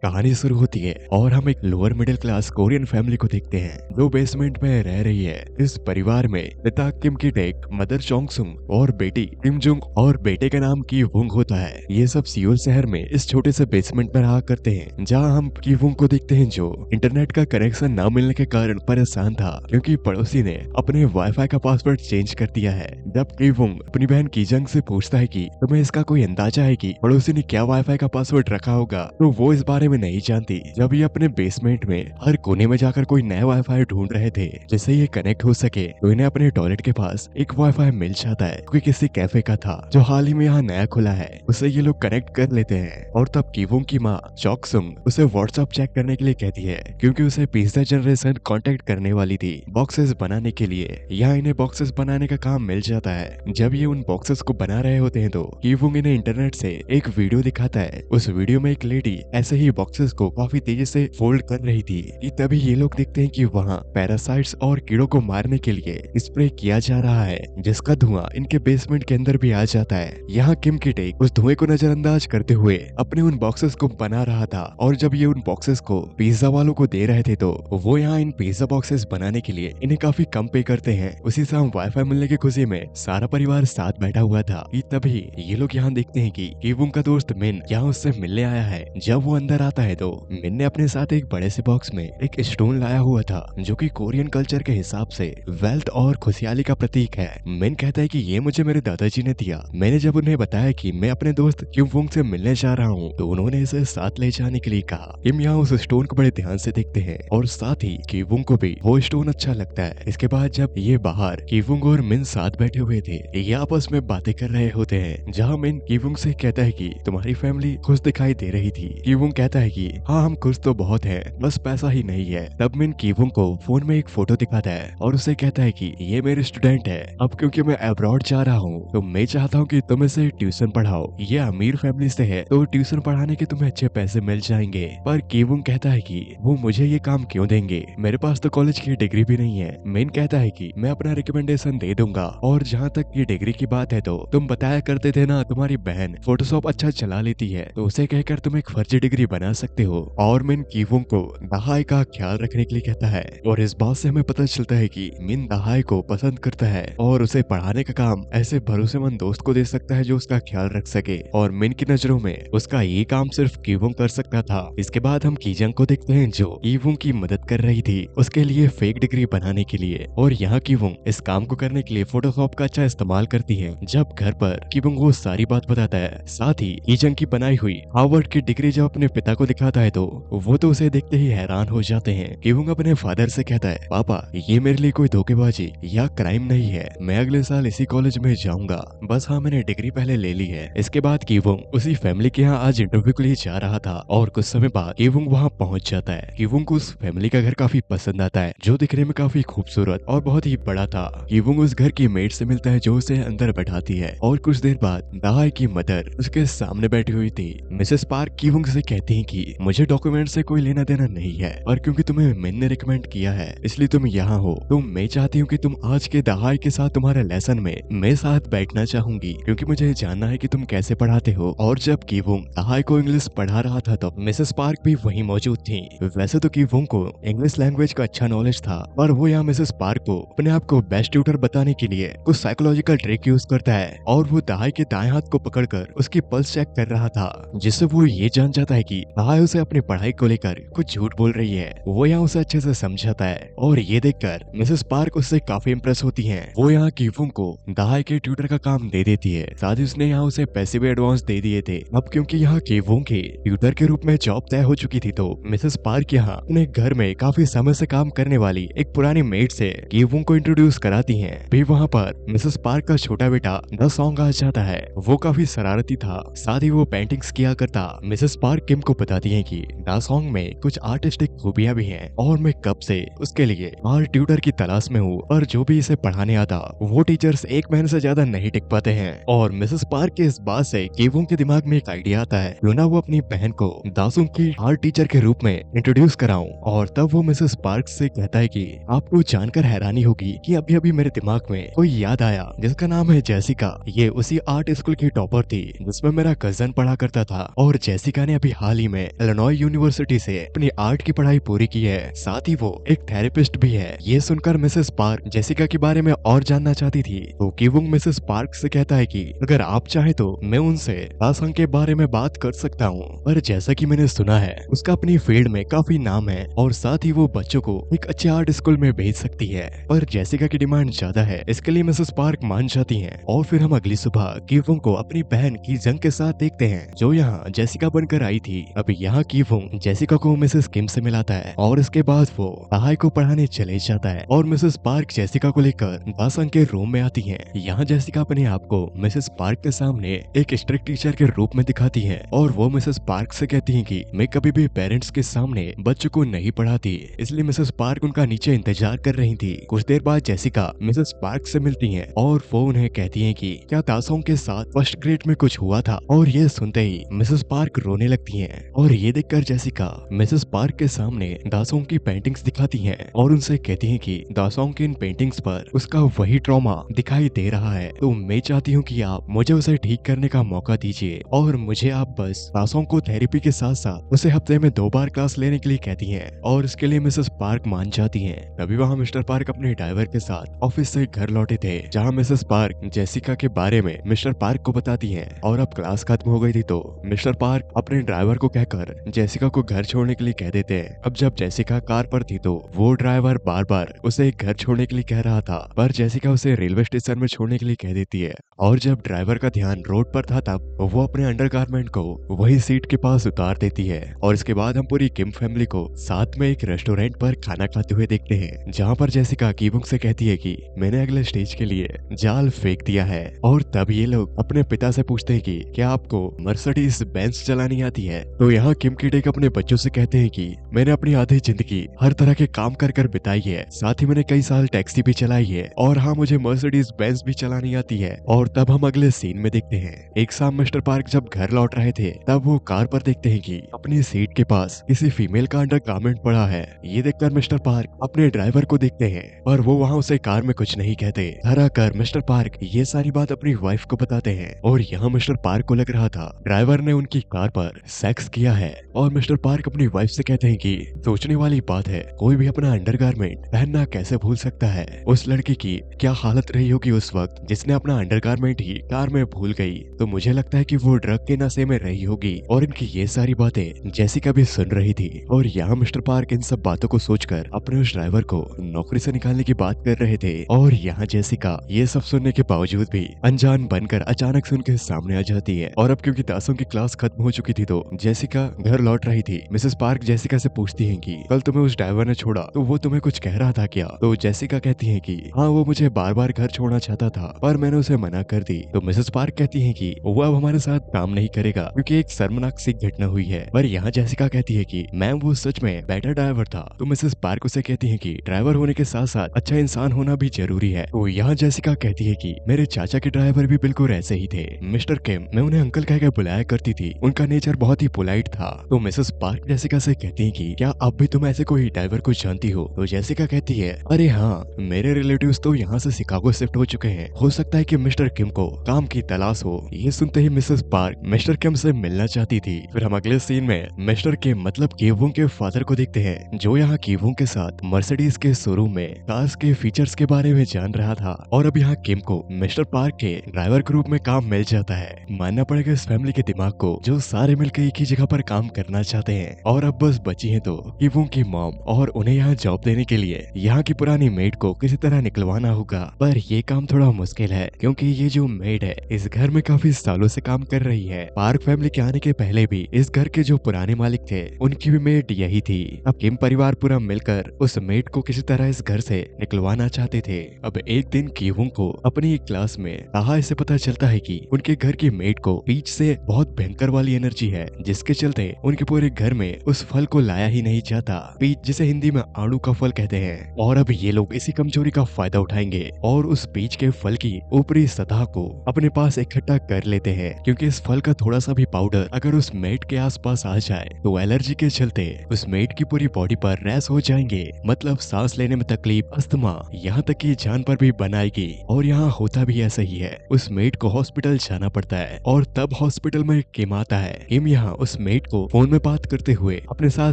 कहानी शुरू होती है और हम एक lower middle class Korean family को देखते हैं जो बेसमेंट में रह रही है। इस परिवार में पिता किम की टेक, मदर चोंग सुंग और बेटी किम जुंग और बेटे का नाम की वुंग होता है। ये सब सियोल शहर में इस छोटे से बेसमेंट में रहा करते हैं, जहाँ हम की वुंग को देखते हैं जो इंटरनेट का कनेक्शन न मिलने के कारण परेशान था क्योंकि पड़ोसी ने अपने वाईफाई का पासवर्ड चेंज कर दिया है। जब की वुंग अपनी बहन कीजंग से पूछता है कि तुम्हें इसका कोई अंदाजा है कि पड़ोसी ने क्या वाईफाई का पासवर्ड रखा होगा, तो वो इस बारे में नहीं जानती। जब ये अपने बेसमेंट में हर कोने में जाकर कोई नया वाईफाई ढूंढ रहे थे जिससे ये कनेक्ट हो सके, तो इन्हें अपने टॉयलेट के पास एक वाईफाई मिल जाता है क्योंकि किसी कैफे का था जो हाल ही में यहाँ नया खुला है। उसे ये लोग कनेक्ट कर लेते हैं और तब कीवुंग की माँ चॉकसुंग उसे व्हाट्सएप चेक करने के लिए कहती है क्योंकि उसे पिछला जनरेशन कांटेक्ट करने वाली थी बॉक्सेस बनाने के लिए। यहाँ इन्हें बॉक्सेस बनाने का काम मिल जाता है। जब ये उन बॉक्सेस को बना रहे होते हैं तो कीवुंग इन्हें इंटरनेट से एक वीडियो दिखाता है। उस वीडियो में एक लेडी ऐसे ही बॉक्सेस को काफी तेजी से फोल्ड कर रही थी कि तभी ये लोग देखते हैं कि वहाँ पैरासाइट्स और कीड़ों को मारने के लिए स्प्रे किया जा रहा है, जिसका धुआं इनके बेसमेंट के अंदर भी आ जाता है। यहाँ किम की टेक उस धुएं को नजरअंदाज करते हुए अपने उन बॉक्सेस को बना रहा था और जब ये उन बॉक्सेस को पिज्जा वालों को दे रहे थे तो वो यहाँ इन पिज्जा बॉक्सेस बनाने के लिए इन्हें काफी कम पे करते हैं। उसी शाम वाईफाई मिलने की खुशी में सारा परिवार साथ बैठा हुआ था कि तभी ये लोग यहाँ देखते हैं कि कीवुंग का दोस्त मिन यहाँ उससे मिलने आया है। जब वो अंदर आता है तो मिन ने अपने साथ एक बड़े से बॉक्स में एक स्टोन लाया हुआ था जो कि कोरियन कल्चर के हिसाब से वेल्थ और खुशहाली का प्रतीक है। मिन कहता है कि ये मुझे मेरे दादाजी ने दिया। मैंने जब उन्हें बताया कि मैं अपने दोस्त किम वुंग से मिलने जा रहा हूँ तो उन्होंने इसे साथ ले जाने के लिए कहा। किम यहाँ उस स्टोन को बड़े ध्यान से देखते हैं और साथ ही कीवुंग को भी वो स्टोन अच्छा लगता है। इसके बाद जब ये बाहर कीवुंग और मिन साथ बैठे हुए थे, ये आपस में बातें कर रहे होते हैं, जहाँ मिन कीवुंग से कहता है कि तुम्हारी फैमिली खुश दिखाई दे रही थी। कीवुंग कहता है कि हाँ, हम खुश तो बहुत हैं, बस पैसा ही नहीं है। तब मिन कीवुंग को फोन में एक फोटो दिखाता है और उसे कहता है कि ये मेरे स्टूडेंट है। अब क्योंकि मैं अब्रॉड जा रहा हूँ तो मैं चाहता हूँ कि तुम इसे ट्यूशन पढ़ाओ। ये अमीर फैमिली से है तो ट्यूशन पढ़ाने के तुम्हें अच्छे पैसे मिल जाएंगे। पर कीवुंग कहता है कि वो मुझे ये काम क्यों देंगे, मेरे पास तो कॉलेज की डिग्री भी नहीं है। मिन कहता है कि मैं अपना रिकमेंडेशन दे दूंगा। और जहाँ तक ये डिग्री की बात है तो तुम बताया करते थे ना तुम्हारी बहन फोटोशॉप अच्छा चला लेती है, तो उसे कहकर तुम एक फर्जी डिग्री बना सकते हो। और मिन कीवुंग को दहाई का ख्याल रखने के लिए कहता है और इस बात से हमें पता चलता है कि मिन दहाई को पसंद करता है और उसे पढ़ाने का काम ऐसे भरोसेमंद दोस्त को दे सकता है जो उसका ख्याल रख सके। और मिन की नजरों में उसका ये काम सिर्फ कीवुंग कर सकता था। इसके बाद हम कीजंग को देखते हैं जो कीवुंग की मदद कर रही थी उसके लिए फेक डिग्री बनाने के लिए। और यहाँ कीवुंग इस काम को करने के लिए फोटोशॉप का अच्छा इस्तेमाल करती है। जब घर पर कीवुंग वो सारी बात बताता है, साथ ही कीजंग की बनाई हुई हार्वर्ड की डिग्री जब अपने पिता को दिखाता है तो वो तो उसे देखते ही हैरान हो जाते हैं। कीवुंग अपने फादर से कहता है, पापा ये मेरे लिए कोई धोखेबाजी या क्राइम नहीं है, मैं अगले साल इसी कॉलेज में जाऊंगा, बस हाँ मैंने डिग्री पहले ले ली है। इसके बाद कीवुंग उसी फैमिली के यहाँ आज इंटरव्यू के लिए जा रहा था और कुछ समय बाद कीवुंग वहाँ पहुँच जाता है। कीवुंग को उस फैमिली का घर काफी पसंद आता है जो दिखने में काफी खूबसूरत और बहुत ही बड़ा था। कीवुंग उस घर की मेड से मिलता है जो उसे अंदर बैठाती है और कुछ देर बाद दहाई की मदर उसके सामने बैठी हुई थी। मिसेस पार्क कीवुंग से कहती हैं कि मुझे डॉक्यूमेंट से कोई लेना देना नहीं है, और क्योंकि तुम्हें मिन ने रिकमेंड किया है इसलिए तुम यहाँ हो, तो मैं चाहती हूँ कि तुम आज के दहाई के साथ तुम्हारे लेसन में मैं साथ बैठना चाहूंगी क्योंकि मुझे जानना है कि तुम कैसे पढ़ाते हो। और जब कीवुंग दहाई को इंग्लिश पढ़ा रहा था तो मिसेस पार्क भी वहीं मौजूद थी। वैसे तो कीवुंग को इंग्लिश लैंग्वेज का अच्छा नॉलेज था, पर वो यहाँ मिसेस पार्क को अपने आप को बेस्ट ट्यूटर बताने के लिए कुछ साइकोलॉजिकल ट्रिक यूज करता है और वो दहाई के दाएं हाथ को पकड़कर उसकी पल्स चेक कर रहा था, जिससे वो ये जान जाता है कि दहाई उसे अपनी पढ़ाई को लेकर कुछ झूठ बोल रही है। वो यहाँ उसे अच्छे से समझाता है और ये देखकर मिसेस पार्क उससे काफी इम्प्रेस होती हैं। वो यहाँ कीवुंग को दहाई के ट्यूटर का काम दे देती है, साथ ही उसने यहाँ उसे पैसे भी एडवांस दे दिए थे। अब क्योंकि यहाँ कीवुंग के ट्यूटर के रूप में जॉब तय हो चुकी थी तो मिसेस पार्क यहाँ अपने घर में काफी समय से काम करने वाली एक पुरानी मेड से कीवुंग को इंट्रोड्यूस कराती हैं। भी वहाँ पर मिसेस पार्क का छोटा बेटा द सॉन्ग आ जाता है। वो काफी शरारती था, साथ ही वो पेंटिंग्स किया करता। मिसेस पार्क किम को बताती है कि द सॉन्ग में कुछ आर्टिस्टिक खूबियां भी हैं और मैं कब से उसके लिए आर्ट ट्यूटर की तलाश में हूँ, और जो भी इसे पढ़ाने आता वो टीचर्स एक महीने से ज्यादा नहीं टिक पाते हैं। और मिसेस पार्क के इस बात से कीवुंग के दिमाग में एक आइडिया आता है, क्यों ना वो अपनी बहन को दासुंग की आर्ट टीचर के रूप में इंट्रोड्यूस कराऊं। और तब वो मिसेस पार्क से कहता है कि आपको जानकर हैरानी होगी कि अभी अभी मेरे दिमाग में कोई याद आया जिसका नाम है जेसिका। ये उसी आर्ट स्कूल की टॉपर थी जिसमें मेरा कजन पढ़ा करता था, और जेसिका ने अभी हाल ही में इलिनॉय यूनिवर्सिटी से अपनी आर्ट की पढ़ाई पूरी की है। साथ ही वो एक थेरेपिस्ट भी है। ये सुनकर मिसेस पार्क जेसिका के बारे में और जानना चाहती थी, तो कीवुंग मिसेस पार्क से कहता है कि अगर आप चाहे तो मैं उनसे दासंग के बारे में बात कर सकता हूँ, पर जैसा कि मैंने सुना है उसका अपनी फील्ड में काफी नाम है और साथ ही वो बच्चों को एक अच्छे आर्ट स्कूल में भेज सकती है। पर जेसिका की डिमांड ज्यादा है, इसके लिए मिसेस पार्क मान जाती हैं। और फिर हम अगली सुबह कीवुंग को अपनी बहन की जंग के साथ देखते हैं, जो यहाँ जेसिका बनकर आई थी। अब यहाँ कीवुंग जेसिका को मिसेस किम से मिलाता है और इसके बाद वो ताहाई को पढ़ाने चले जाता है और मिसेस पार्क जेसिका को लेकर दासंग के रूम में आती है। यहाँ जेसिका अपने आप को मिसेस पार्क के सामने एक स्ट्रिक्ट टीचर के रूप में दिखाती है और वो मिसेस पार्क से कहती है कि मैं कभी भी पेरेंट्स के सामने बच्चों को नहीं पढ़ाती, इसलिए मिसेस पार्क उनका नीचे इंतजार कर रही थी। कुछ देर बाद जेसिका मिसेस पार्क से मिलती है और वो उन्हें कहती है कि क्या दासोंग के साथ फर्स्ट ग्रेड में कुछ हुआ था, और ये सुनते ही मिसेस पार्क रोने लगती है। और ये देखकर जेसिका मिसेस पार्क के सामने दासोंग की पेंटिंग्स दिखाती है और उनसे कहती है कि दासोंग की इन पेंटिंग्स पर उसका वही ट्रॉमा दिखाई दे रहा है, तो मैं चाहती हूँ कि आप मुझे उसे ठीक करने का मौका दीजिए और मुझे आप बस दासोंग को थेरेपी के साथ साथ उसे हफ्ते में 2 बार क्लास लेने के लिए कहती हैं और इसके लिए मिसेस पार्क मान जाती हैं। तभी वहाँ मिस्टर पार्क अपने ड्राइवर के साथ ऑफिस से घर लौटे थे, जहाँ मिसेस पार्क जेसिका के बारे में मिस्टर पार्क को बताती हैं और अब क्लास खत्म हो गई थी, तो मिस्टर पार्क अपने ड्राइवर को कहकर जेसिका को घर छोड़ने के लिए कह देते हैं। अब जब जेसिका कार पर थी तो वो ड्राइवर बार बार उसे घर छोड़ने के लिए कह रहा था, पर जेसिका उसे रेलवे स्टेशन में छोड़ने के लिए कह देती है। और जब ड्राइवर का ध्यान रोड पर था तब वो अपने अंडरगारमेंट को वही सीट के पास उतार देती है। और इसके बाद हम पूरी किम फैमिली को साथ में एक रेस्टोरेंट पर खाना खाते हुए देखते हैं, जहाँ पर जेसिका कीवुंग से कहती है कि मैंने अगले स्टेज के लिए जाल फेंक दिया है। और तब ये लोग अपने पिता से पूछते हैं कि क्या आपको मर्सिडीज बेंज चलानी आती है, तो यहाँ किम की टेक अपने बच्चों से कहते हैं कि मैंने अपनी आधी जिंदगी हर तरह के काम कर कर बिताई है, साथ ही मैंने कई साल टैक्सी भी चलाई है और हाँ मुझे मर्सिडीज बेंज भी चलानी आती है। और तब हम अगले सीन में देखते हैं, एक शाम मिस्टर पार्क जब घर लौट रहे थे तब वो कार पर देखते हैं कि अपनी सीट के पास किसी फीमेल का अंडरगारमेंट पड़ा है। ये देखकर मिस्टर पार्क अपने ड्राइवर को देखते हैं पर वो वहाँ उसे कार में कुछ नहीं कहते। घर आकर मिस्टर पार्क ये सारी बात अपनी वाइफ को बताते हैं और यहाँ मिस्टर पार्क को लग रहा था ड्राइवर ने उनकी कार पर सेक्स किया है। और मिस्टर पार्क अपनी वाइफ से कहते हैं कि सोचने वाली बात है, कोई भी अपना अंडरगारमेंट पहनना कैसे भूल सकता है। उस लड़की की क्या हालत रही होगी उस वक्त जिसने अपना अंडरगारमेंट ही कार में भूल गई, तो मुझे लगता है कि वो ड्रग के नशे में रही होगी। और इनकी ये सारी बातें जेसिका भी सुन रही थी। और यहाँ मिस्टर पार्क इन सब बातों को सोचकर अपने उस ड्राइवर को नौकरी से निकालने की बात कर रहे थे। और यहाँ जेसिका ये सब सुनने के बावजूद भी अनजान बनकर अचानक से उनके सामने आ जाती है। और अब क्योंकि दासों की क्लास खत्म हो चुकी थी तो जेसिका घर लौट रही थी। मिसेस पार्क जेसिका से पूछती हैं कि कल तुम्हें उस ड्राइवर ने छोड़ा तो वो तुम्हें कुछ कह रहा था क्या, तो जेसिका कहती है कि हाँ वो मुझे बार बार घर छोड़ना चाहता था पर मैंने उसे मना कर दी। तो मिसेस पार्क कहती है कि वो अब हमारे साथ काम नहीं करेगा क्योंकि एक शर्मनाक सी घटना हुई है। पर यहाँ जेसिका कहती है कि मैम वो सच में बेटर ड्राइवर था। तो मिसेस पार्क उसे कहती है कि ड्राइवर होने के साथ साथ अच्छा इंसान होना भी जरूरी है। तो यहाँ जेसिका कहती है कि मेरे चाचा के ड्राइवर भी बिल्कुल ऐसे ही थे, मिस्टर किम, मैं उन्हें अंकल कहकर बुलाया करती थी, उनका नेचर बहुत ही पोलाइट था। तो मिसेस पार्क जेसिका से कहती है कि क्या अब भी तुम ऐसे कोई ड्राइवर को जानती हो। तो जेसिका कहती है अरे हाँ, मेरे रिलेटिव्स तो यहाँ से शिकागो शिफ्ट हो चुके हैं, हो सकता है कि मिस्टर किम को काम की तलाश हो। ये सुनते ही मिसेस पार्क मिस्टर किम से मिलना चाहती थी। फिर हम अगले सीन में मिस्टर किम मतलब कीवुंग के फादर को देखते हैं, जो यहाँ कीवुंग के साथ मर्सिडीज के शोरूम में कार्स के फीचर्स के बारे में जान रहा था। और अब यहाँ किम को मिस्टर पार्क के ड्राइवर ग्रुप में काम मिल जाता है। मानना पड़ेगा इस फैमिली के दिमाग को, जो सारे मिलकर एक ही जगह पर काम करना चाहते हैं। और अब बस बची है तो कीवुंग की मॉम, और उन्हें यहाँ जॉब देने के लिए यहाँ की पुरानी मेड को किसी तरह निकलवाना होगा। पर ये काम थोड़ा मुश्किल है क्योंकि ये जो मेड है इस घर में काफी सालों से काम कर रही है। पार्क फैमिली के आने के पहले भी इस घर के जो पुराने मालिक थे उनकी भी मेड यही थी। अब किम परिवार पूरा मिलकर उस मेड को किसी तरह इस घर से निकलवाना चाहते थे। अब एक दिन कीवुंग को अपनी एक क्लास में ताहा से पता चलता है कि उनके घर की मेड को पीच से बहुत भयंकर वाली एनर्जी है, जिसके चलते उनके पूरे घर में उस फल को लाया ही नहीं जाता। पीच जिसे हिंदी में आड़ू का फल कहते हैं। और अब ये लोग इसी कमजोरी का फायदा उठाएंगे और उस पीच के फल की ऊपरी सतह को अपने पास इकट्ठा कर लेते हैं, क्योंकि इस फल का थोड़ा सा भी पाउडर अगर उस मेड के आसपास आ जाए तो एलर्जी के चलते उस मेड की पूरी बॉडी पर रैश हो जाएंगे, मतलब सांस लेने में तकलीफ, अस्थमा, यहाँ तक कि जान पर भी बनाएगी। और यहाँ होता भी ऐसा ही है, उस मेड को हॉस्पिटल जाना पड़ता है। और तब हॉस्पिटल में किम आता है। किम यहाँ उस मेट को फोन में बात करते हुए अपने साथ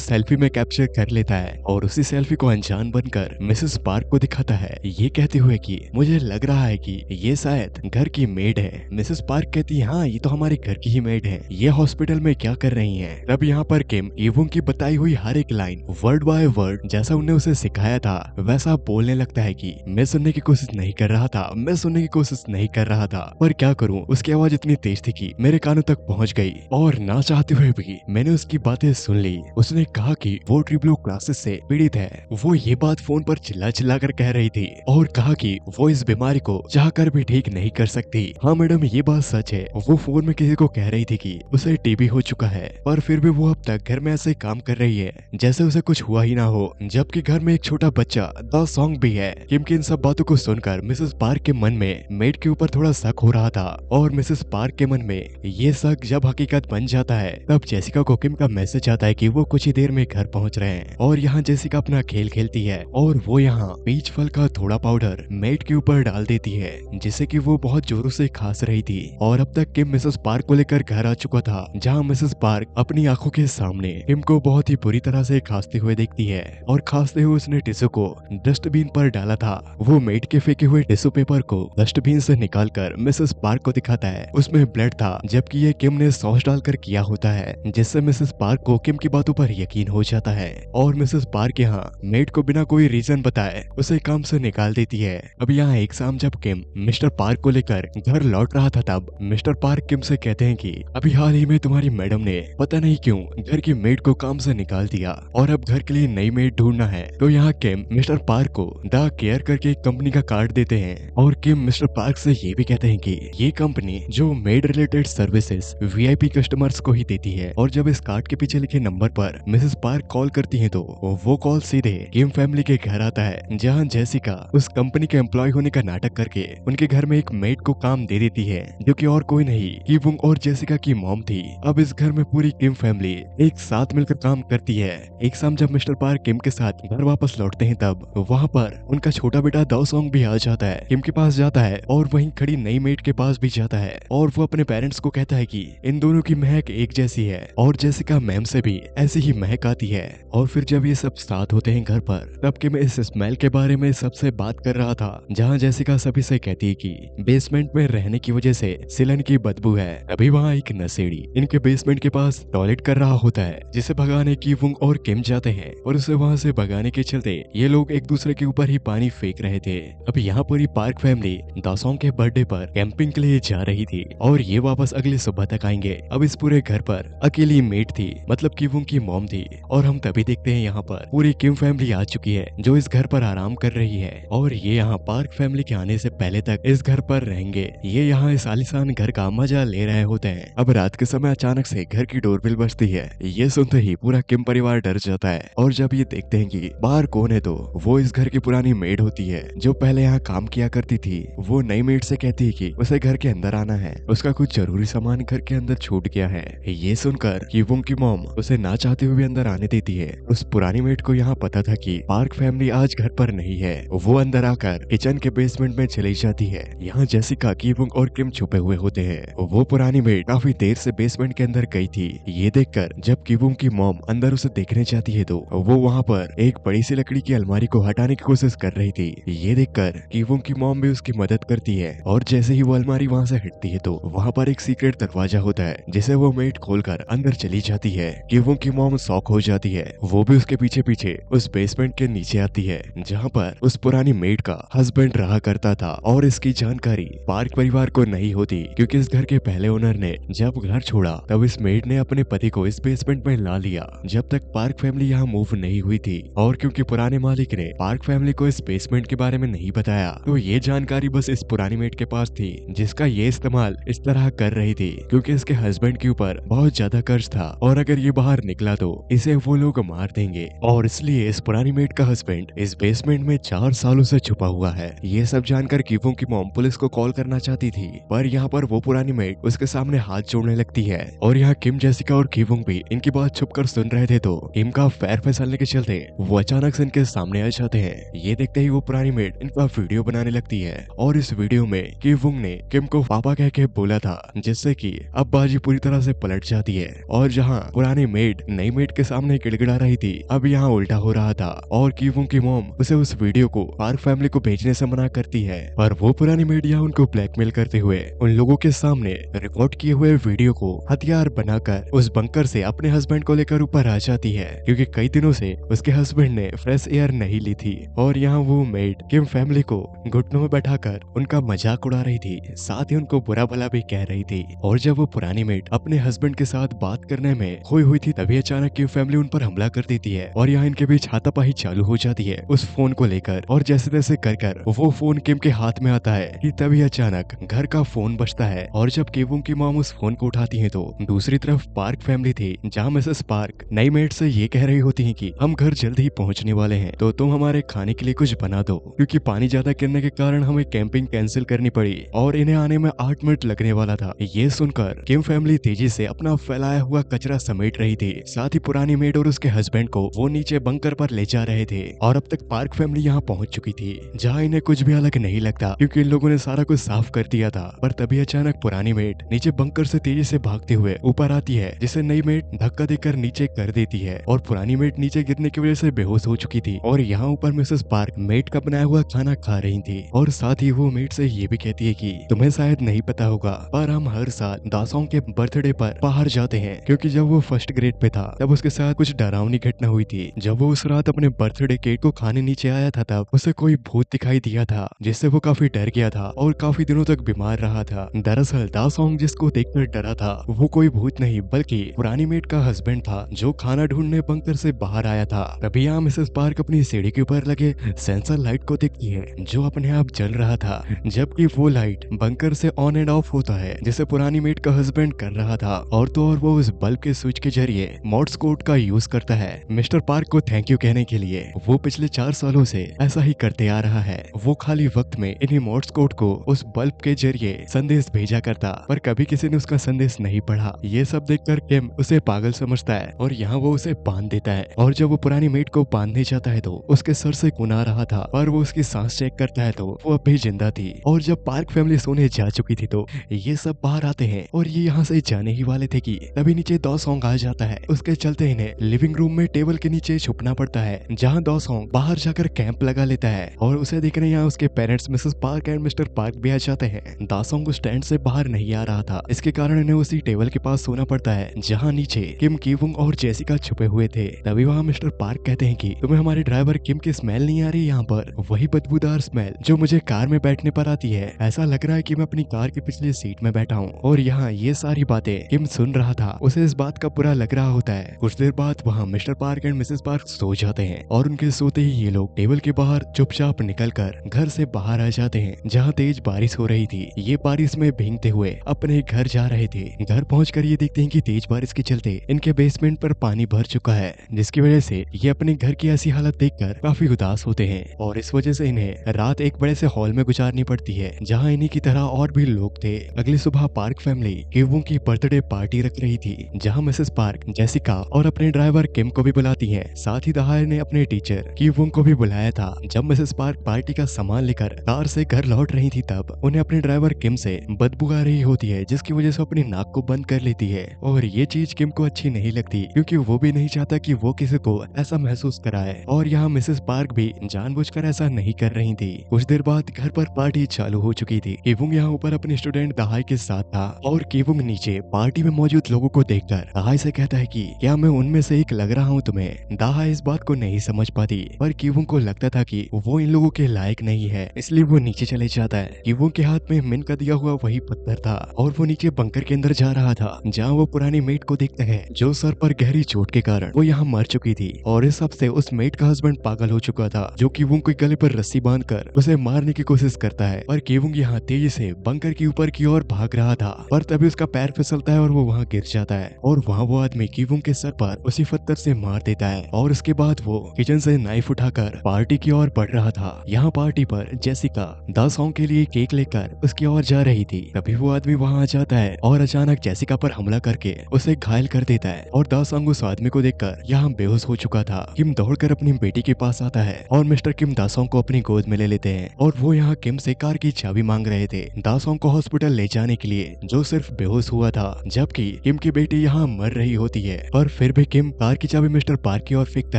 सेल्फी में कैप्चर कर लेता है और उसी सेल्फी को अनजान बनकर मिसेस पार्क को दिखाता है, ये कहते हुए कि मुझे लग रहा है कि ये शायद घर की मेड है। मिसेस पार्क कहती है, हाँ ये तो हमारे घर की ही मेड है, ये हॉस्पिटल में क्या कर रही है। तब यहाँ पर किम ईवोंग की बताई हुई हर एक लाइन वर्ड बाय वर्ड जैसा उन्हें उसे सिखाया था वैसा बोलने लगता है कि मैं सुनने की कोशिश नहीं कर रहा था, मैं सुनने की कोशिश नहीं कर रहा था, पर क्या करूं, उसकी आवाज इतनी तेज थी कि मेरे कानों तक पहुंच गई और ना चाहते हुए भी मैंने उसकी बातें सुन ली। उसने कहा कि वो ट्रिब्लो क्लासेस से पीड़ित है। वो ये बात फोन पर चिल्ला चिल्ला कर कह रही थी और कहा कि वो इस बीमारी को चाहकर भी ठीक नहीं कर सकती। हाँ मैडम ये बात सच है, वो फोन में किसी को कह रही थी कि उसे टीबी हो चुका है, पर फिर भी वो अब तक घर में ऐसे काम कर रही है जैसे उसे कुछ हुआ ही ना हो, जबकि घर में एक छोटा बच्चा द सॉन्ग भी है। किम की इन सब बातों को सुनकर मिसेस पार्क के मन में मेड के ऊपर थोड़ा शक हो रहा था और मिसेस पार्क के मन में ये शक जब हकीकत बन जाता है तब जेसिका को किम का मैसेज आता है कि वो कुछ ही देर में घर पहुंच रहे हैं और यहाँ जेसिका अपना खेल खेलती है और वो यहाँ पीच फल का थोड़ा पाउडर मेड के ऊपर डाल देती है जिसे कि वो बहुत जोरों से खांस रही थी। और अब तक किम मिसेस पार्क को लेकर घर आ चुका था जहाँ मिसेस पार्क अपनी आंखों के सामने किम को बहुत ही बुरी तरह से खांसते हुए देखती है और खांसते हुए उसने टिश्यू को डस्टबिन पर डाला था। वो मेड के फेंके हुए टिश्यू पेपर को डस्टबिन से निकालकर मिसेस पार्क को दिखाता है, उसमें ब्लड था जबकि ये किम ने सॉस डालकर किया होता है, जिससे मिसेस पार्क को किम की बातों पर यकीन हो जाता है और मिसेस पार्क यहाँ मेड को बिना कोई रीजन बताए उसे काम से निकाल देती है। अब यहाँ एक शाम जब किम मिस्टर पार्क को लेकर घर लौट रहा था तब मिस्टर पार्क किम से कहते हैं कि अभी हाल ही में तुम्हारी मैडम ने पता नहीं क्यों घर की मेड को काम से निकाल दिया और अब घर के लिए नई मेड ढूंढना है। तो यहाँ किम मिस्टर पार्क को द केयर करके एक कंपनी का कार्ड देते हैं और किम मिस्टर पार्क से ये भी कहते हैं कि ये कंपनी जो made related services VIP customers को ही देती है और जब इस कार्ड के पीछे लिखे नंबर पर मिसेस पार्क कॉल करती है तो वो कॉल सीधे किम फैमिली के घर आता है जहाँ जेसिका उस कंपनी के एम्प्लॉय होने का नाटक करके उनके घर में एक मेड को काम दे देती है जो कि और कोई नहीं कीवुंग और जेसिका की मॉम थी। अब इस घर में पूरी किम फैमिली एक साथ मिलकर काम करती है। एक शाम जब मिस्टर पार्क किम के साथ घर वापस लौटते हैं तब वहाँ पर उनका छोटा बेटा द सॉन्ग भी आ जाता है, किम के पास जाता है और वहीं खड़ी नई मेड के पास भी जाता है और वो अपने पेरेंट्स को कहता है कि इन दोनों की महक एक जैसी है और जेसिका मैम से भी ऐसी ही महक आती है। और फिर जब ये सब साथ होते हैं घर पर तब किम इस स्मेल के बारे में सबसे बात कर रहा था जहाँ जेसिका सभी से कहती है कि बेसमेंट में रहने की वजह से सिलन की बदबू है। अभी वहाँ एक नशेड़ी इनके बेसमेंट के पास टॉयलेट कर रहा होता है जिसे भगाने कीवुंग और किम जाते हैं और उसे वहाँ से भगाने के चलते ये लोग एक दूसरे के ऊपर ही पानी फेंक रहे थे। अब यहाँ पूरी पार्क फैमिली दासोंग के बर्थडे पर कैंपिंग के लिए जा रही थी और ये वापस अगले सुबह तक आएंगे। अब इस पूरे घर पर अकेली मेड थी मतलब कीवुंग की मॉम थी और हम तभी देखते हैं यहाँ पर पूरी किम फैमिली आ चुकी है जो इस घर पर आराम कर रही है और ये यहाँ पार्क फैमिली के आने से पहले तक इस घर पर रहेंगे। ये यहाँ इस आलीशान घर का मजा ले रहे होते हैं। अब रात के समय अचानक से घर की डोरबेल बजती है। ये सुनते ही पूरा किम परिवार डर जाता है और जब ये देखते हैं कि बाहर कौन है तो वो इस घर की पुरानी मेड होती है जो पहले यहाँ काम किया करती थी। वो नई मेड से कहती है कि उसे घर के अंदर आना है, उसका कुछ जरूरी सामान घर के अंदर छूट गया है। ये सुनकर कीवुंग की मॉम उसे ना चाहते हुए अंदर आने देती है। उस पुरानी मेड को यहाँ पता था कि पार्क फैमिली आज घर पर नहीं है। वो अंदर आकर किचन के बेसमेंट में चली जाती है। यहाँ जेसिका, कीवुंग और किम छुपे हुए होते हैं। वो पुरानी मेड काफी देर से बेसमेंट के अंदर गई थी। ये देखकर जब कीवुंग की मॉम अंदर उसे देखने जाती है तो वो वहाँ पर एक बड़ी सी लकड़ी की अलमारी को हटाने की कोशिश कर रही थी। ये देखकर कीवुंग की मॉम भी उसकी मदद करती है और जैसे ही वो अलमारी वहाँ से हटती है तो वहाँ पर एक सीक्रेट दरवाजा होता है जिसे वो मेड खोलकर अंदर चली जाती है। कीवुंग की मॉम शॉक हो जाती है। वो भी उसके पीछे पीछे उस बेसमेंट के नीचे आती है जहाँ पर उस पुरानी मेड का हस्बैंड रहा करता था और इसकी जानकारी पार्क परिवार को नहीं होती क्योंकि इस घर के पहले ओनर ने जब घर छोड़ा तब इस मेड ने अपने पति को इस बेसमेंट में ला लिया जब तक पार्क फैमिली यहाँ मूव नहीं हुई थी। और क्योंकि पुराने मालिक ने पार्क फैमिली को इस बेसमेंट के बारे में नहीं बताया तो ये जानकारी बस इस पुरानी मेड के पास थी जिसका ये इस्तेमाल इस तरह कर रही थी क्योंकि इसके हस्बैंड के ऊपर बहुत ज्यादा कर्ज था और अगर ये बाहर निकला तो इसे वो लोग मार देंगे और इसलिए इस पुरानी मेड का हस्बैंड इस बेसमेंट में 4 सालों से छुपा हुआ है। ये सब जानकर कीवुंग की मॉम पुलिस को कॉल करना चाहती थी पर यहाँ पर वो पुरानी मेड उसके सामने हाथ जोड़ने लगती है और यहाँ किम, जेसिका और कीवुंग भी इनकी बात छुपकर सुन रहे थे तो किम का पैर फिसलने के चलते वो अचानक से इनके सामने आ जाते हैं। ये देखते ही वो पुरानी मेड इनका वीडियो बनाने लगती है और इस वीडियो में कीवुंग ने किम को पापा कह के बोला था जिससे कि अब बाजी पूरी तरह से पलट जाती है है और जहाँ पुरानी मेड नई मेड के सामने गिड़गिड़ा रही थी, अब यहाँ उल्टा हो रहा था और कीवों की मॉम उसे उस वीडियो को पार्क फैमिली को भेजने से मना करती है और वो पुरानी मेड यहाँ उनको ब्लैकमेल करते हुए उन लोगों के सामने रिकॉर्ड किए हुए वीडियो को हथियार बनाकर उस बंकर से अपने हस्बैंड को लेकर ऊपर आ जाती है, क्योंकि कई दिनों से उसके हस्बैंड ने फ्रेश एयर नहीं ली थी और यहाँ वो मेड किम फैमिली को घुटनों में बैठाकर उनका मजाक उड़ा रही थी, साथ ही उनको बुरा भला भी कह रही थी। और जब वो पुरानी मेड अपने हस्बैंड के साथ बात करने में खोई हुई थी, तभी अचानक किम फैमिली उन पर हमला कर देती है और यहाँ इनके बीच हाथापाई चालू हो जाती है उस फोन को लेकर। और जैसे तैसे कर वो फोन किम के हाथ में आता है कि तभी अचानक घर का फोन बजता है और जब किम की मॉम उस फोन को उठाती है तो दूसरी तरफ पार्क फैमिली थी, जहाँ मिसेस पार्क नई मेड से ये कह रही होती है कि हम घर जल्द ही पहुंचने वाले हैं, तो तुम हमारे खाने के लिए कुछ बना दो, क्योंकि पानी ज्यादा गिरने के कारण हमें कैंपिंग कैंसिल करनी पड़ी और इन्हें आने में 8 मिनट लगने वाला था। ये सुनकर किम फैमिली तेजी से अपना फैलाया हुआ कचरा समेट रही थी, साथ ही पुरानी मेड और उसके हस्बैंड को वो नीचे बंकर पर ले जा रहे थे और अब तक पार्क फैमिली यहाँ पहुंच चुकी थी, जहाँ इन्हें कुछ भी अलग नहीं लगता क्योंकि इन लोगों ने सारा कुछ साफ कर दिया था। पर तभी अचानक पुरानी मेड नीचे बंकर से तेजी से भागते हुए ऊपर आती है, जिसे नई मेड धक्का देकर नीचे कर देती है और पुरानी मेड नीचे गिरने की वजह से बेहोश हो चुकी थी। और यहाँ ऊपर मिसेस पार्क मेड का बनाया हुआ खाना खा रही थी और साथ ही वो मेड से ये भी कहती है कि तुम्हें शायद नहीं पता होगा, पर हम हर साल दासों के बर्थडे पर बाहर जाते हैं, क्योंकि जब वो फर्स्ट ग्रेड पे था तब उसके साथ कुछ डरावनी घटना हुई थी। जब वो उस रात अपने बर्थडे केक को खाने नीचे आया था तब उसे कोई भूत दिखाई दिया था, जिससे वो काफी डर गया था और काफी दिनों तक बीमार रहा था। दरअसल दासोंग जिसको देखकर डरा था वो कोई भूत नहीं बल्कि पुरानी मेड का हस्बैंड था, जो खाना ढूंढने बंकर से बाहर आया था। तभी यहाँ मिसेस पार्क अपनी सीढ़ी के ऊपर लगे सेंसर लाइट को देखती है जो अपने आप जल रहा था, जबकि वो लाइट बंकर से ऑन एंड ऑफ होता है, जिसे पुरानी मेड का हस्बैंड कर रहा था। और तो और वो उस बल्ब के स्विच के जरिए मोर्स कोड का यूज करता है मिस्टर पार्क को थैंक यू कहने के लिए। वो पिछले 4 सालों से ऐसा ही करते आ रहा है। वो खाली वक्त में इन्हीं मोर्स कोड को उस बल्ब के जरिए संदेश भेजा करता, पर कभी किसी ने उसका संदेश नहीं पढ़ा। ये सब देखकर किम उसे पागल समझता है और यहाँ वो उसे बांध देता है। और जब वो पुरानी मेड को बांधने जाता है तो उसके सर से खून आ रहा था, पर वो उसकी सांस चेक करता है तो वो अब भी जिंदा थी। और जब पार्क फैमिली सोने जा चुकी थी तो ये सब बाहर आते हैं और ये यहाँ से जाने ही वाले थे कि तभी नीचे दासोंग आ जाता है। उसके चलते इन्हें लिविंग रूम में टेबल के नीचे छुपना पड़ता है, जहाँ दासोंग बाहर जाकर कैंप लगा लेता है और उसे देखने यहाँ उसके parents Mrs park and mister park भी आ जाते हैं। दासोंग उस टेंट से बाहर नहीं आ रहा था, इसके कारण इन्हें उसी टेबल के पास सोना पड़ता है जहाँ नीचे किम, कीवुंग और जेसिका छुपे हुए थे। तभी वहाँ मिस्टर पार्क कहते हैं कि तुम्हें हमारे ड्राइवर किम की स्मेल नहीं आ रही यहाँ पर? वही बदबूदार स्मेल जो मुझे कार में बैठने पर आती है। ऐसा लग रहा है कि मैं अपनी कार की पिछली सीट में बैठा हूँ। और यहाँ ये सारी बातें किम सुन रहा था, उसे इस बात का बुरा लग रहा होता है। कुछ देर बाद वहाँ Mr Park and Mrs Park सो जाते हैं और उनके सोते ही ये लोग टेबल के बाहर चुपचाप निकलकर घर से बाहर आ जाते हैं, जहाँ तेज बारिश हो रही थी। ये बारिश में भीगते हुए अपने घर जा रहे थे। घर पहुंचकर ये देखते हैं कि तेज बारिश के चलते इनके बेसमेंट पर पानी भर चुका है, जिसकी वजह से ये अपने घर की ऐसी हालत देखकर काफी उदास होते हैं और इस वजह से इन्हें रात एक बड़े से हॉल में गुजारनी पड़ती है, जहाँ इन्हीं की तरह और भी लोग थे। अगली सुबह पार्क फैमिली कीवुं की बर्थडे पार्टी रख रही थी, जहाँ मिसेस पार्क जेसिका और अपने ड्राइवर किम को भी बुलाती है। साथ ही दहायर ने अपने टीचर कीवुं को भी बुलाया था। जब मिसेस पार्क पार्टी का सामान लेकर कार से घर लौट रही थी तब उन्हें अपने ड्राइवर किम से बदबू आ रही होती है, जिसकी वजह से अपनी नाक को बंद कर लेती है। और ये चीज किम को अच्छी नहीं लगती, क्योंकि वो भी नहीं चाहता कि वो किसी को ऐसा महसूस कराए। और यहाँ मिसेस पार्क भी जानबूझकर ऐसा नहीं कर रही थी। कुछ देर बाद घर पर पार्टी चालू हो चुकी थी। कीवुंग यहाँ ऊपर अपने स्टूडेंट दहाई के साथ था और कीवुंग नीचे पार्टी में मौजूद लोगों को देखकर दहाई से कहता है कि क्या मैं उनमें से एक लग रहा हूँ तुम्हें? दहाई इस बात को नहीं समझ पाती, पर कीवुंग को लगता था कि वो इन लोगों के लायक नहीं है, इसलिए वो नीचे चले जाता है। कीवुंग के हाथ में मिन का दिया हुआ वही पत्थर था और वो नीचे बंकर के अंदर जा रहा था, जहाँ वो पुरानी मेट को देखता है जो सर पर गहरी चोट के कारण वो यहाँ मर चुकी थी। और इस सबसे उस मेट का हस्बैंड पागल हो चुका था, जो कीवुंग के गले पर रस्सी बांधकर उसे मारने की कोशिश करता है। पर कीवुंग यहाँ तेजी से बंकर की ऊपर की ओर भाग रहा था, पर तभी उसका पैर फिसलता है और वो वहाँ गिर जाता है और वहाँ वो आदमी कीवुंग के सर पर उसी पत्थर से मार देता है। और उसके बाद वो किचन से नाइफ उठाकर पार्टी की ओर बढ़ रहा था। यहाँ पार्टी पर जेसिका दासोंग के लिए केक लेकर उसकी ओर जा रही थी। तभी वो आदमी वहाँ आ जाता है और अचानक जेसिका पर हमला करके उसे घायल कर देता है। और दासोंग उस आदमी को देखकर यहाँ बेहोश हो चुका था। किम दौड़कर अपनी बेटी के पास आता है और मिस्टर किम दासोंग को अपनी गोद में ले लेते हैं और वो यहाँ किम से कार की चाबी मांग रहे थे दासोंग को हॉस्पिटल ले जाने के लिए, जो सिर्फ बेहोश हुआ था, जबकि किम की बेटी यहाँ मर रही होती है, पर फिर भी किम कार की चाबी मिस्टर पार्क की ओर फेंकता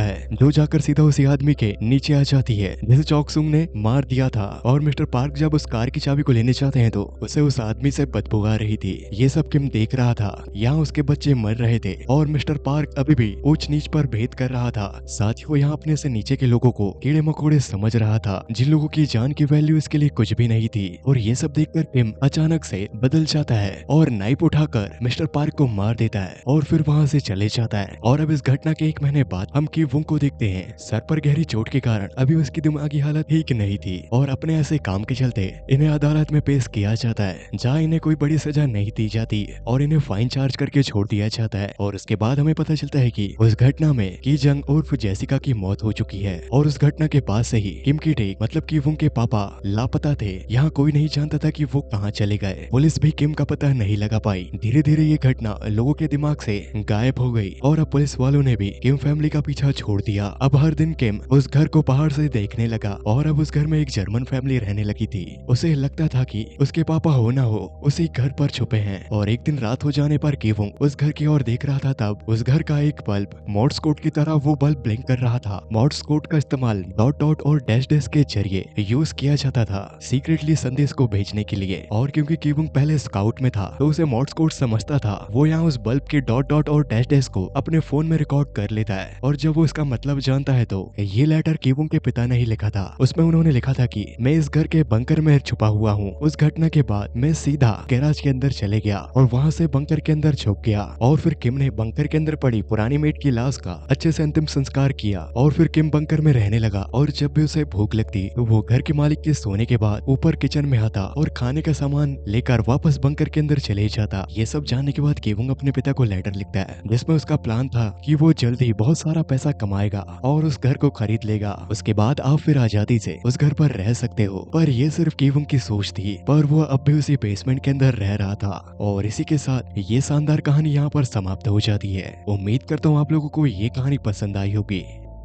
है, जो जाकर सीधा उसी आदमी के नीचे आ जाती है जिसे चॉकसुंग ने मार दिया था। और मिस्टर पार्क जब उस कार की चाबी को लेने जाते हैं तो उसे उस आदमी से बदबू आ रही थी। ये सब किम देख रहा था। यहाँ उसके बच्चे मर रहे थे और मिस्टर पार्क अभी भी ऊंच नीच पर भेद कर रहा था। साथ ही वो यहाँ अपने से नीचे के लोगों को कीड़े मकोड़े समझ रहा था, जिन लोगों की जान की वैल्यू इसके लिए कुछ भी नहीं थी। और ये सब देखकर किम अचानक से बदल जाता है और नाइफ उठाकर मिस्टर पार्क को मार देता है और फिर वहाँ से चले जाता है। और अब इस घटना के 1 महीने बाद हम की वुंग को देखते हैं। सर पर गहरी चोट के कारण अभी उसकी दिमागी हालत ठीक नहीं थी और अपने ऐसे काम के चलते इन्हें अदालत में पेश किया जाता है, जहाँ इन्हें कोई बड़ी सजा नहीं दी जाती और इन्हें फाइन चार्ज करके छोड़ दिया जाता है। और उसके बाद हमें पता चलता है कि उस घटना में की जंग उर्फ जेसिका की मौत हो चुकी है और उस घटना के बाद से ही किम की टेक मतलब की वुंग के पापा लापता थे। यहाँ कोई नहीं जानता था कि वो कहाँ चले गए। पुलिस भी किम का पता नहीं लगा पाई। धीरे धीरे ये घटना लोगों के दिमाग से गायब हो गई और अब पुलिस वालों ने भी किम फैमिली का पीछा छोड़ दिया। अब हर दिन किम उस घर को पहाड़ से देखने लगा और अब उस घर में एक जर्मन फैमिली रहने लगी थी। उसे लगता था कि उसके पापा हो ना हो उसी घर पर छुपे हैं। और एक दिन रात हो जाने पर कीवुंग उस घर की ओर देख रहा था, तब उस घर का एक बल्ब मॉर्स कोड की तरह वो बल्ब ब्लिंक कर रहा था। मॉर्स कोड का इस्तेमाल डॉट डॉट और डैश डैश के जरिए यूज किया जाता था सीक्रेटली संदेश को भेजने के लिए। और क्योंकि कीवुंग पहले स्काउट में था तो उसे मॉर्स कोड समझता था। वो यहाँ उस बल्ब के डॉट डॉट और डैश डैश को अपने फोन में रिकॉर्ड कर लेता है और जब वो इसका मतलब जानता है तो ये लेटर कीवुंग के पिता ने ही लिखा था। उसमें उन्होंने लिखा था कि मैं इस घर के बंकर में छुपा हुआ हूँ। उस घटना के बाद मैं सीधा गैराज के अंदर चले गया और वहाँ से बंकर के अंदर छुप गया और फिर किम ने बंकर के अंदर पड़ी पुरानी मेट की लाश का अच्छे से अंतिम संस्कार किया और फिर किम बंकर में रहने लगा। और जब भी उसे भूख लगती तो वो घर के मालिक के सोने के बाद ऊपर किचन में आता और खाने का सामान लेकर वापस बंकर के अंदर चले जाता। ये सब जानने के बाद कीवुंग अपने पिता को लेटर लिखता है जिसमें उसका प्लान था कि वो जल्द ही बहुत सारा पैसा कमाएगा और उस घर को खरीद लेगा। उसके बाद आप फिर आजादी से उस घर पर रह सकते हो। पर ये सिर्फ कीवुंग की सोच थी, पर वो अब भी उसी बेसमेंट के अंदर रह रहा था। और इसी के साथ ये शानदार कहानी यहाँ पर समाप्त हो जाती है। उम्मीद करता हूँ आप लोगों को ये कहानी पसंद आई होगी।